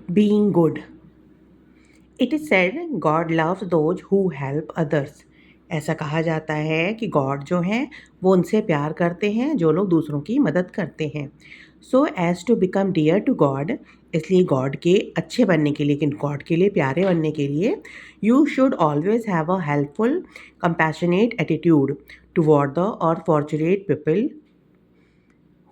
Being good. It is said God loves those who help others. ऐसा कहा जाता है कि गॉड जो हैं वो उनसे प्यार करते हैं जो लोग दूसरों की मदद करते हैं. So as to become dear to God, इसलिए गॉड के अच्छे बनने के लिए, गॉड के लिए प्यारे बनने के लिए, you should always have a helpful compassionate attitude toward the unfortunate people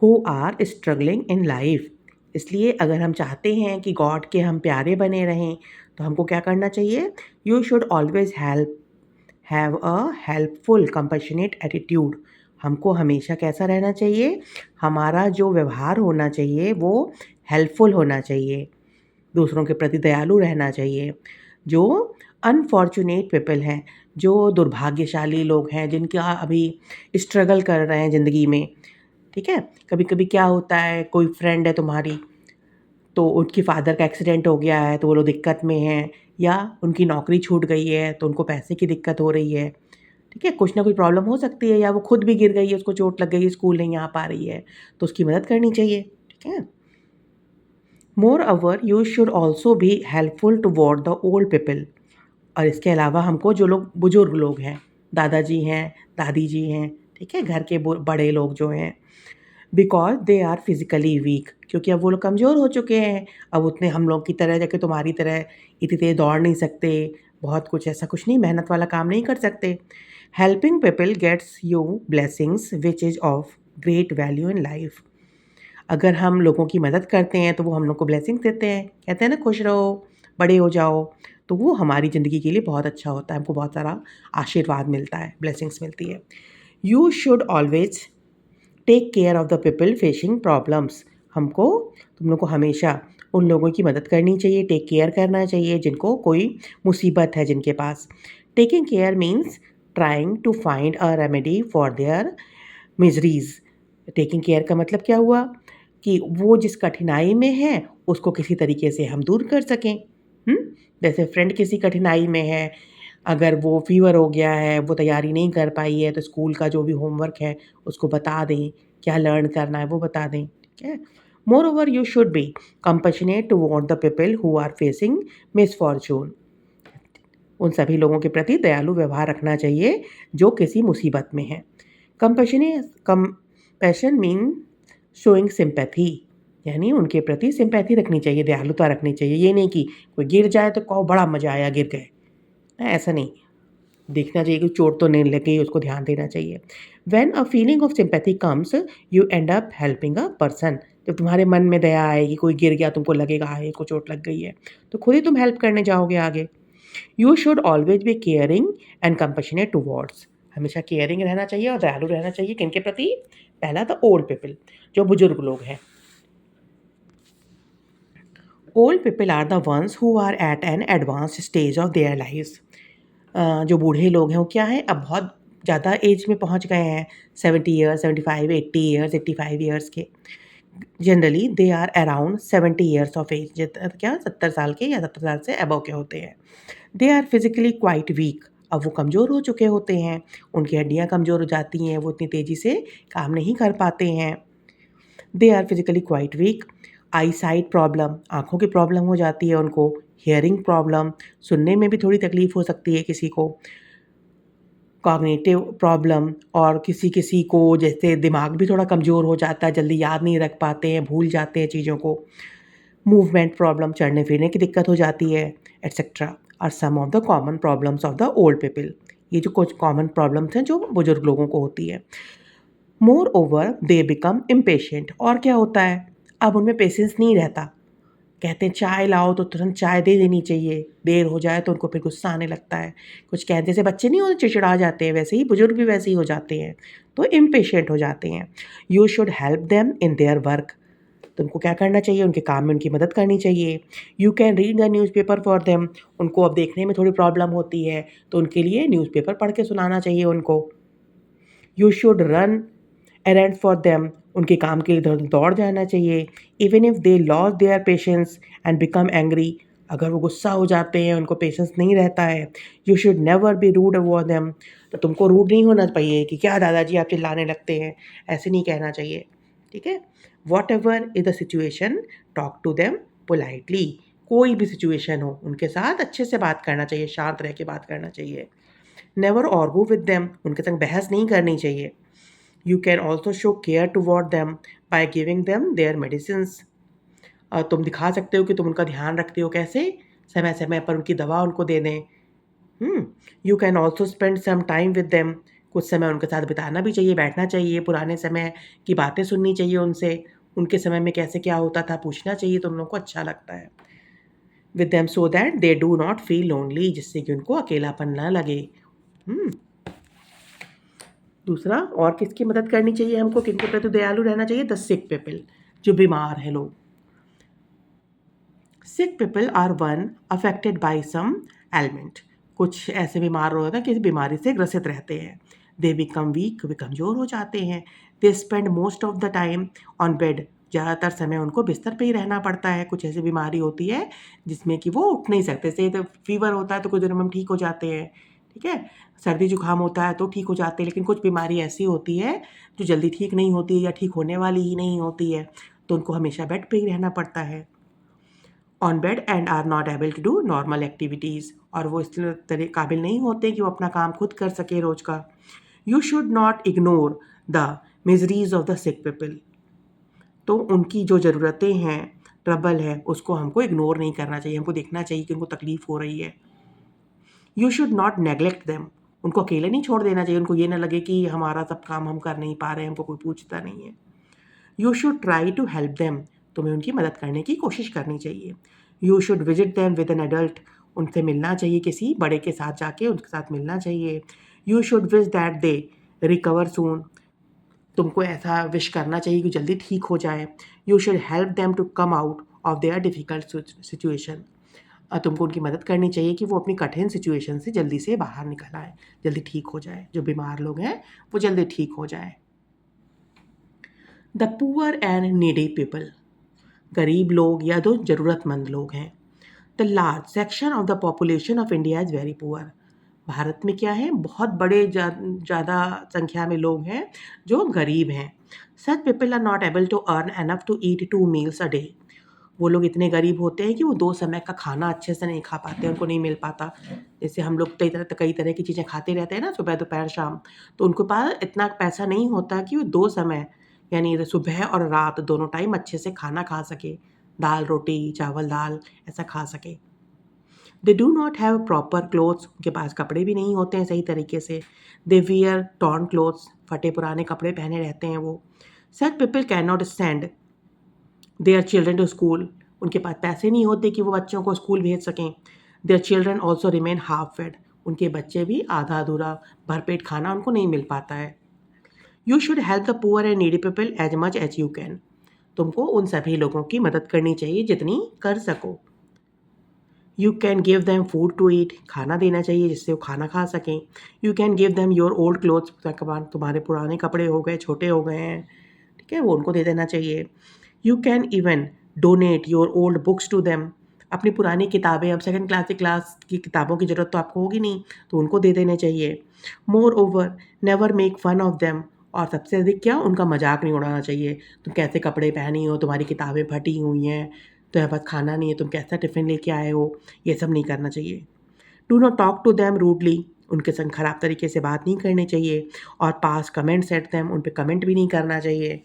who are struggling in life. इसलिए अगर हम चाहते हैं कि गॉड के हम प्यारे बने रहें तो हमको क्या करना चाहिए? You should always have a helpful compassionate attitude. हमको हमेशा कैसा रहना चाहिए? हमारा जो व्यवहार होना चाहिए वो हेल्पफुल होना चाहिए, दूसरों के प्रति दयालु रहना चाहिए. जो अनफॉर्चुनेट पीपल हैं, जो दुर्भाग्यशाली लोग हैं, जिनका अभी स्ट्रगल कर रहे हैं ज़िंदगी में, ठीक है? कभी कभी क्या होता है, कोई फ्रेंड है तुम्हारी, तो उनकी फादर का एक्सीडेंट हो गया है तो वो लोग दिक्कत में हैं, या उनकी नौकरी छूट गई है तो उनको पैसे की दिक्कत हो रही है, ठीक है? कुछ ना कुछ प्रॉब्लम हो सकती है, या वो खुद भी गिर गई है, उसको चोट लग गई है, स्कूल नहीं आ पा रही है, तो उसकी मदद करनी चाहिए, ठीक है? More over you should also be helpful toward the old people. और इसके अलावा हमको जो लोग बुजुर्ग लोग हैं, दादाजी हैं, दादी जी हैं, ठीक है, घर के बड़े लोग जो हैं, because they are physically weak, क्योंकि अब वो लोग कमज़ोर हो चुके हैं. अब उतने हम लोग की तरह, जैसे तुम्हारी तरह इतनी तेज दौड़ नहीं सकते, बहुत कुछ ऐसा कुछ नहीं, मेहनत वाला काम नहीं कर सकते. Helping people gets you blessings which is of great value in life. अगर हम लोगों की मदद करते हैं तो वो हम लोग को ब्लेसिंग्स देते हैं, कहते हैं ना खुश रहो, बड़े हो जाओ, तो वो हमारी ज़िंदगी के लिए बहुत अच्छा होता है, हमको बहुत सारा आशीर्वाद मिलता है, ब्लेसिंग्स मिलती है. You should always take care of the people facing problems. हमको, तुम लोग को हमेशा उन लोगों की मदद करनी चाहिए, टेक केयर करना चाहिए जिनको कोई मुसीबत है जिनके पास. Taking care means trying to find a remedy for their miseries. Taking care का मतलब क्या हुआ? कि वो जिस कठिनाई में है उसको किसी तरीके से हम दूर कर सकें. हुँ? जैसे फ्रेंड किसी कठिनाई में है, अगर वो फ़ीवर हो गया है, वो तैयारी नहीं कर पाई है, तो स्कूल का जो भी होमवर्क है उसको बता दें, क्या लर्न करना है वो बता दें, ठीक है? मोreover you should be compassionate toward the people who are facing misfortune. उन सभी लोगों के प्रति दयालु व्यवहार रखना चाहिए जो किसी मुसीबत में हैं. कंपैशन मीन शोइंग सिंपैथी, यानी उनके प्रति सिंपैथी रखनी चाहिए, दयालुता रखनी चाहिए. ये नहीं कि कोई गिर जाए तो कहो बड़ा मज़ा आया गिर गए, ऐसा नहीं. देखना चाहिए कि चोट तो नहीं लग गई, उसको ध्यान देना चाहिए. When a feeling of sympathy comes, you and up helping a person. जब तुम्हारे मन में दया आएगी, कोई गिर गया, तुमको लगेगा हाय इसको चोट लग गई है, तो खुद ही तुम हेल्प करने जाओगे आगे. You should always be caring and compassionate towards. हमेशा केयरिंग रहना चाहिए और दयालु रहना चाहिए. किनके प्रति? पहला द ओल्ड पीपल, जो बुजुर्ग लोग हैं. Old people are the ones who are at an advance stage of their lives. जो बूढ़े लोग हैं वो क्या है, अब बहुत ज़्यादा एज में पहुंच गए हैं, 70 ईयर्स, 75, 80 ईयर्स, 85 ईयर्स के. Generally they are around 70 years of age, क्या 70 साल के या 70 साल से अबव के होते हैं. They are physically quite weak. अब वो कमज़ोर हो चुके होते हैं, उनकी हड्डियाँ कमज़ोर हो जाती हैं, वो इतनी तेज़ी से काम नहीं कर पाते हैं. They are physically quite weak. Eye sight problem, आँखों की प्रॉब्लम हो जाती है उनको. हियरिंग प्रॉब्लम, सुनने में भी थोड़ी तकलीफ़ हो सकती है किसी को. कॉग्निटिव प्रॉब्लम, और किसी किसी को जैसे दिमाग भी थोड़ा कमज़ोर हो जाता है, जल्दी याद नहीं रख पाते हैं, भूल जाते हैं चीज़ों को. मूवमेंट प्रॉब्लम, चलने फिरने की दिक्कत हो जाती है, etcetera are some of the common problems of the old people. ये जो कुछ कॉमन प्रॉब्लम्स हैं जो बुजुर्ग लोगों को होती है. More over they become impatient. और क्या होता है, अब उनमें पेशेंस नहीं रहता. कहते हैं चाय लाओ तो तुरंत चाय दे देनी चाहिए, देर हो जाए तो उनको फिर गुस्सा आने लगता है. कुछ कहते जैसे बच्चे नहीं होते चिड़चिड़ा जाते हैं, वैसे ही बुजुर्ग भी वैसे ही हो जाते हैं, तो इम्पेशेंट हो जाते हैं. You should help them in their work. तुमको क्या करना चाहिए? उनके काम में उनकी मदद करनी चाहिए. You can read the newspaper for them. उनको अब देखने में थोड़ी प्रॉब्लम होती है तो उनके लिए न्यूज़पेपर पढ़ के सुनाना चाहिए उनको. You should run errand for them. उनके काम के लिए इधर दौड़ जाना चाहिए. Even if they lose their patience and become angry. अगर वो गुस्सा हो जाते हैं, उनको पेशेंस नहीं रहता है, you should never be rude toward them. तो तुमको रूड नहीं होना चाहिए कि क्या दादाजी आप चिल्लाने लगते हैं, ऐसे नहीं कहना चाहिए, ठीक है? Whatever is the situation, talk to them politely. कोई भी सिचुएशन हो उनके साथ अच्छे से बात करना चाहिए, शांत रह के बात करना चाहिए। नेवर आर्ग्यू विद देम, उनके संग बहस नहीं करनी चाहिए। You can also show care toward them by giving them their medicines. तुम दिखा सकते हो कि तुम उनका ध्यान रखते हो कैसे, समय समय पर उनकी दवा उनको दे दें। You can also spend some time with them, कुछ समय उनके साथ बिताना भी चाहिए, बैठना चाहिए, पुराने समय की बातें सुननी चाहिए उनसे, उनके समय में कैसे क्या होता था पूछना चाहिए तो उन लोगों को अच्छा लगता है। With them so that they do not feel lonely, जिससे कि उनको अकेलापन ना लगे। दूसरा, और किसकी मदद करनी चाहिए हमको, किनके प्रति दयालु रहना चाहिए? द सिक पीपल, जो बीमार है लोग। Sick people are one affected by some ailment, कुछ ऐसे बीमार लोग हैं किसी बीमारी से ग्रसित रहते हैं। दे बिकम वीक, वे कमज़ोर हो जाते हैं। They spend most of the time on bed, ज़्यादातर समय उनको बिस्तर पे ही रहना पड़ता है। कुछ ऐसी बीमारी होती है जिसमें कि वो उठ नहीं सकते, जैसे तो फीवर होता है तो कुछ दिनों में हम ठीक हो जाते हैं, ठीक है, सर्दी जुकाम होता है तो ठीक हो जाते हैं, लेकिन कुछ बीमारी ऐसी होती है जो जल्दी ठीक नहीं होती है या ठीक होने वाली ही नहीं होती है, तो उनको हमेशा बेड पे ही रहना पड़ता है, on bed, and are not able to do normal activities, और वो इस तरह काबिल नहीं होते कि वो अपना काम खुद कर सके रोज़ का। You should not ignore the miseries of the sick people, तो उनकी जो ज़रूरतें हैं, ट्रबल है, उसको हमको इग्नोर नहीं करना चाहिए, हमको देखना चाहिए कि उनको तकलीफ़ हो रही है। You should not neglect them, उनको अकेले नहीं छोड़ देना चाहिए, उनको ये ना लगे कि हमारा सब काम हम कर नहीं पा रहे हैं, हमको कोई पूछता नहीं है। You should try to help them, तुम्हें उनकी मदद करने की कोशिश करनी चाहिए। You should visit them with an adult, उनसे मिलना चाहिए, किसी बड़े के साथ जाके उनके साथ मिलना चाहिए। You should wish that they recover soon, तुमको ऐसा विश करना चाहिए कि जल्दी ठीक हो जाए। You should help them to come out of their difficult situation, तुमको उनकी मदद करनी चाहिए कि वो अपनी कठिन सिचुएशन से जल्दी से बाहर निकल आए, जल्दी ठीक हो जाए, जो बीमार लोग हैं वो जल्दी ठीक हो जाए। The poor and needy people, गरीब लोग या जो ज़रूरतमंद लोग हैं। The large section of the population of India is very poor, Bharat में क्या है, बहुत बड़े ज़्यादा संख्या में लोग हैं जो गरीब हैं। Such people are not able to earn enough to eat 2 meals a day, वो लोग इतने गरीब होते हैं कि वो 2 समय का खाना अच्छे से नहीं खा पाते, उनको नहीं मिल पाता। जैसे हम लोग कई तरह की चीज़ें खाते रहते हैं ना, सुबह, दोपहर, शाम, तो उनके पास इतना पैसा नहीं होता कि वो 2 समय, यानी सुबह और रात दोनों टाइम अच्छे से खाना खा सके, दाल, रोटी, चावल, दाल ऐसा खा सके। They do not have proper clothes, उनके पास कपड़े भी नहीं होते हैं सही तरीके से। दे वियर टॉर्न क्लोथ्स, फटे पुराने कपड़े पहने रहते हैं वो। Such people can not send their children to school, उनके पास पैसे नहीं होते कि वो बच्चों को स्कूल भेज सकें। Their children also remain half fed, उनके बच्चे भी आधा अधूरा भरपेट खाना उनको नहीं मिल पाता है। You should help the poor and needy people as much as you can, तुमको उन सभी लोगों की मदद करनी चाहिए जितनी कर सको। You can give them food to eat, खाना देना चाहिए जिससे वो खाना खा सकें। You can give them your old clothes, तुम्हारे पुराने कपड़े हो गए, छोटे हो गए हैं, ठीक है, वो उनको दे देना चाहिए। You can even donate your old books to them, अपनी पुरानी किताबें, अब सेकंड क्लास की किताबों की ज़रूरत तो आपको होगी नहीं, तो उनको दे देने चाहिए। More over never make fun of them, और सबसे अधिक क्या, उनका मजाक नहीं उड़ाना चाहिए। तुम कैसे कपड़े पहनी हो, तुम्हारी किताबें फटी हुई हैं, तुम्हारे पास खाना नहीं है, तुम कैसा टिफ़िन लेके आए हो, ये सब नहीं करना चाहिए। Do not talk to them rudely, उनके संग खराब तरीके से बात नहीं करनी चाहिए। और पास कमेंट्स एट देम, उन पे कमेंट भी नहीं करना चाहिए।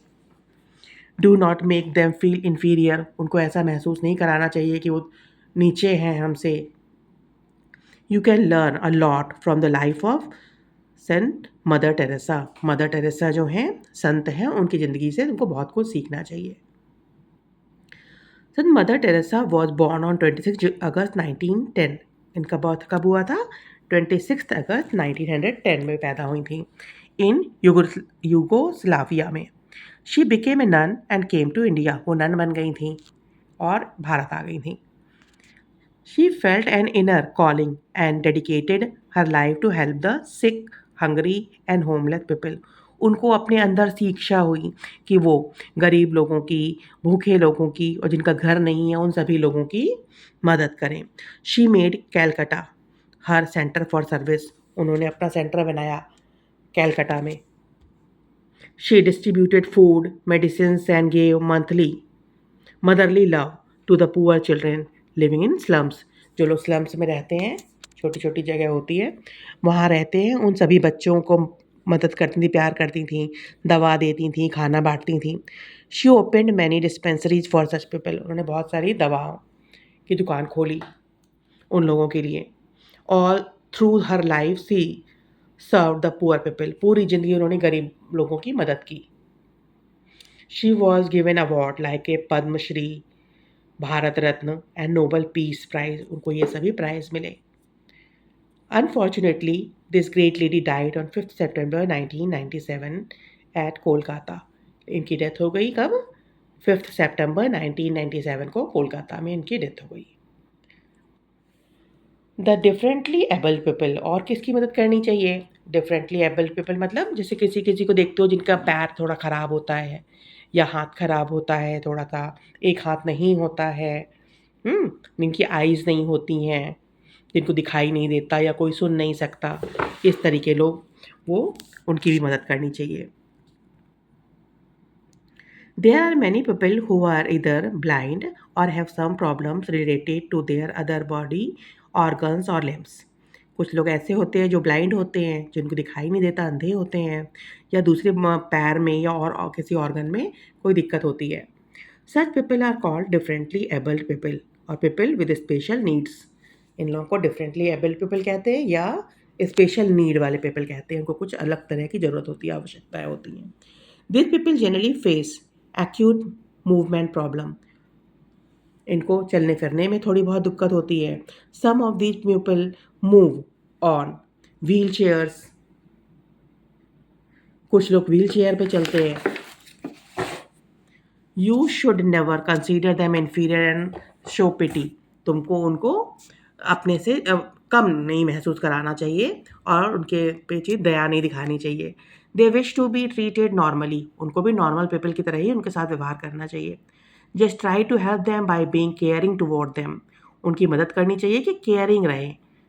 Do not make them feel inferior, उनको ऐसा महसूस नहीं कराना चाहिए कि वो नीचे हैं हमसे। You can learn a lot from the life of Saint Mother Teresa, Mother Teresa जो हैं संत हैं, उनकी ज़िंदगी से तुमको बहुत कुछ सीखना चाहिए। Saint Mother Teresa was born on 26 August 1910, इनका बर्थ कब हुआ था, 26 अगस्त 1910 में पैदा हुई थी, इन यूगोस्लाविया में। She became a nun and came to India, वो नन बन गई थी और भारत आ गई थी। She felt an inner calling and dedicated her life to help the sick, hungry and homeless people, उनको अपने अंदर सी इच्छा हुई कि वो गरीब लोगों की, भूखे लोगों की, और जिनका घर नहीं है उन सभी लोगों की मदद करें। She made Calcutta her centre for service, उन्होंने अपना सेंटर बनाया कैलकटा में। She distributed food, medicines, and gave monthly motherly love to the poor children living in slums, जो लोग स्लम्स में रहते हैं, छोटी छोटी जगह होती है, वहाँ रहते हैं, उन सभी बच्चों को मदद करती थी, प्यार करती थी, दवा देती थी, खाना बांटती थी। She opened many dispensaries for such people, उन्होंने बहुत सारी दवाओं की दुकान खोली उन लोगों के लिए। All through her life she serve the poor people, पूरी ज़िंदगी उन्होंने गरीब लोगों की मदद की। She was given award like a Padmashri, Bharat Ratna and Nobel peace prize, उनको ये सभी प्राइज मिले। Unfortunately this great lady died on 5 September 1997 at Kolkata, इनकी डेथ हो गई कब? 5 सितंबर 1997 को कोलकाता में इनकी डेथ हो गई। द डिफरेंटली एबल्ड पीपल, और किसकी मदद करनी चाहिए? डिफरेंटली एबल्ड पीपल मतलब जैसे किसी किसी को देखते हो जिनका पैर थोड़ा ख़राब होता है या हाथ ख़राब होता है, थोड़ा सा एक हाथ नहीं होता है, जिनकी आइज़ नहीं होती हैं, जिनको दिखाई नहीं देता या कोई सुन नहीं सकता, इस तरीके लोग, वो उनकी भी मदद करनी चाहिए। There are many people who are either blind or have some problems related to their other body organs or limbs. कुछ लोग ऐसे होते हैं जो ब्लाइंड होते हैं, जिनको दिखाई नहीं देता, अंधे होते हैं, या दूसरे पैर में या और किसी ऑर्गन में कोई दिक्कत होती है। Such people are called differently abled people और people with special needs. इन लोगों को differently abled people कहते हैं या स्पेशल नीड वाले people कहते हैं, उनको कुछ अलग तरह की ज़रूरत होती है, आवश्यकताएं होती हैं। These people generally face acute movement problem, इनको चलने फिरने में थोड़ी बहुत दिक्कत होती है। Some of these people move on wheelchairs, कुछ लोग व्हील चेयर पे चलते हैं। You should never consider them inferior and show pity, तुमको उनको अपने से कम नहीं महसूस कराना चाहिए और उनके पीछे दया नहीं दिखानी चाहिए। They wish to be treated normally, उनको भी नॉर्मल पीपल की तरह ही उनके साथ व्यवहार करना चाहिए। Just try to help them by being caring toward them, उनकी मदद करनी चाहिए कि केयरिंग रहे,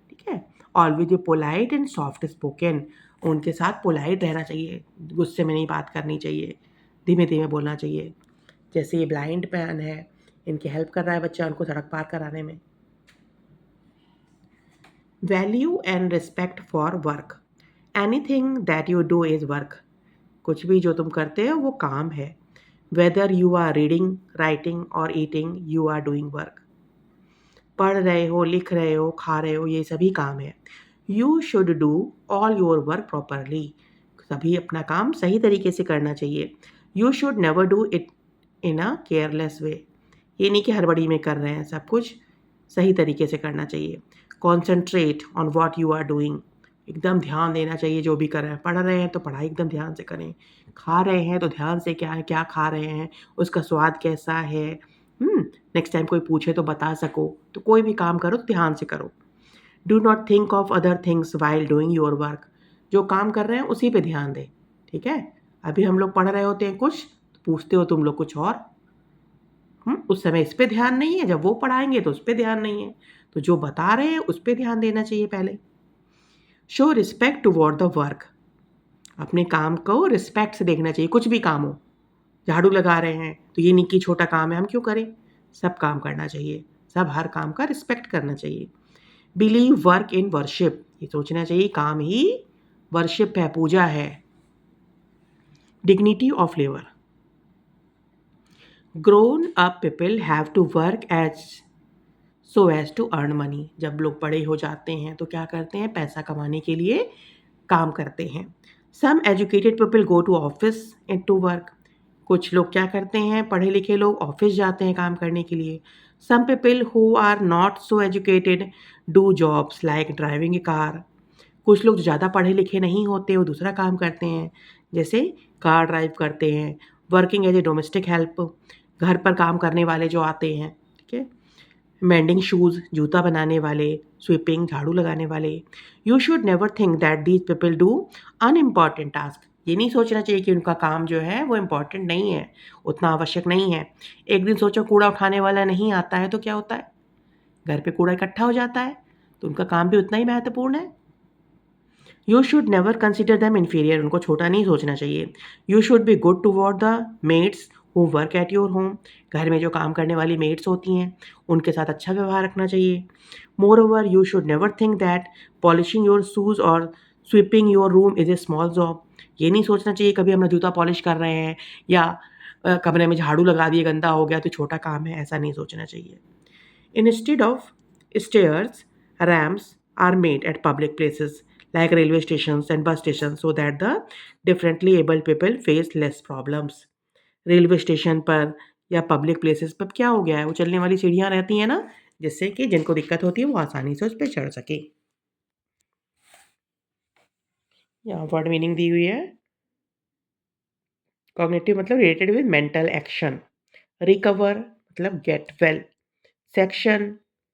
ठीक है। Always be polite and soft spoken, उनके साथ पोलाइट रहना चाहिए, गुस्से में नहीं बात करनी चाहिए, धीमे धीमे बोलना चाहिए। जैसे ये ब्लाइंड मैन है, इनकी हेल्प कर रहा है बच्चा उनको सड़क पार कराने में। Value and respect for work, anything that you do is work, कुछ भी जो तुम करते हो वो काम है। Whether you are reading, writing और eating, you are doing work, पढ़ रहे हो, लिख रहे हो, खा रहे हो, ये सभी काम है। You should do all your work properly, सभी अपना काम सही तरीके से करना चाहिए। You should never do it in a careless way, ये नहीं कि हड़बड़ी में कर रहे हैं, सब कुछ सही तरीके से करना चाहिए। Concentrate on what you are doing, एकदम ध्यान देना चाहिए जो भी कर रहे हैं। पढ़ रहे हैं तो पढ़ाई एकदम ध्यान से करें, खा रहे हैं तो ध्यान से क्या है, क्या खा रहे हैं, उसका स्वाद कैसा है, नेक्स्ट टाइम कोई पूछे तो बता सको। तो कोई भी काम करो तो ध्यान से करो। Do not think of other things while doing your work, जो काम कर रहे हैं उसी पे ध्यान दें, ठीक है। अभी हम लोग पढ़ रहे होते हैं कुछ, तो पूछते हो तुम लोग कुछ और, उस समय इस पे ध्यान नहीं है, जब वो पढ़ाएंगे तो उस पे ध्यान नहीं है, तो जो बता रहे हैं उस पे ध्यान देना चाहिए पहले। Show respect toward the work, अपने काम को रिस्पेक्ट से देखना चाहिए, कुछ भी काम हो। झाड़ू लगा रहे हैं तो ये नहीं कि छोटा काम है हम क्यों करें, सब काम करना चाहिए, सब हर काम का रिस्पेक्ट करना चाहिए। बिलीव वर्क इन वर्शिप, ये सोचना चाहिए काम ही वर्शिप है, पूजा है। Dignity of labour, grown up people have to work as so as to earn money, जब लोग बड़े हो जाते हैं तो क्या करते हैं, पैसा कमाने के लिए काम करते हैं। Some educated people go to office and to work, कुछ लोग क्या करते हैं, पढ़े लिखे लोग ऑफिस जाते हैं काम करने के लिए। Some people who are not so educated do jobs like driving a car, कुछ लोग जो ज़्यादा पढ़े लिखे नहीं होते वो दूसरा काम करते हैं, जैसे कार ड्राइव करते हैं, working as a domestic help, घर पर काम करने वाले जो आते हैं, ठीक है। मेंडिंग शूज़, जूता बनाने वाले, स्वीपिंग, झाड़ू लगाने वाले। You should never think that these people do unimportant task, ये नहीं सोचना चाहिए कि उनका काम जो है वो इम्पॉर्टेंट नहीं है, उतना आवश्यक नहीं है। एक दिन सोचो कूड़ा उठाने वाला नहीं आता है तो क्या होता है, घर पे कूड़ा इकट्ठा हो जाता है, तो उनका काम भी उतना ही महत्वपूर्ण है। You should never consider them inferior, उनको छोटा नहीं सोचना चाहिए। You should be good toward the maids who work at your home, घर में जो काम करने वाली मेड्स होती हैं उनके साथ अच्छा व्यवहार रखना चाहिए। Moreover you should never think that polishing your shoes और sweeping your room is a small job. ये नहीं सोचना चाहिए कभी हम जूता पॉलिश कर रहे हैं या कमरे में झाड़ू लगा दिए गंदा हो गया तो छोटा काम है, ऐसा नहीं सोचना चाहिए। Instead of stairs, ramps are made at public places like railway stations and bus stations so that the differently able people face less problems. Railway station पर या पब्लिक प्लेसेस पर क्या हो गया है, वो चलने वाली सीढ़ियाँ रहती हैं ना, जिससे कि जिनको दिक्कत होती है वो आसानी से उस पे चढ़ सके। यहाँ वर्ड मीनिंग दी हुई है। कॉग्निटिव मतलब related with mental action. Recover मतलब get well. Section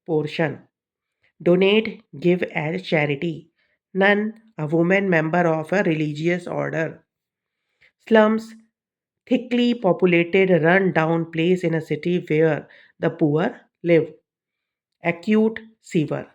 portion. Donate, give as charity. Nun, a woman member of a religious order. Slums, thickly populated, run down place in a city where the poor live. Acute, severe.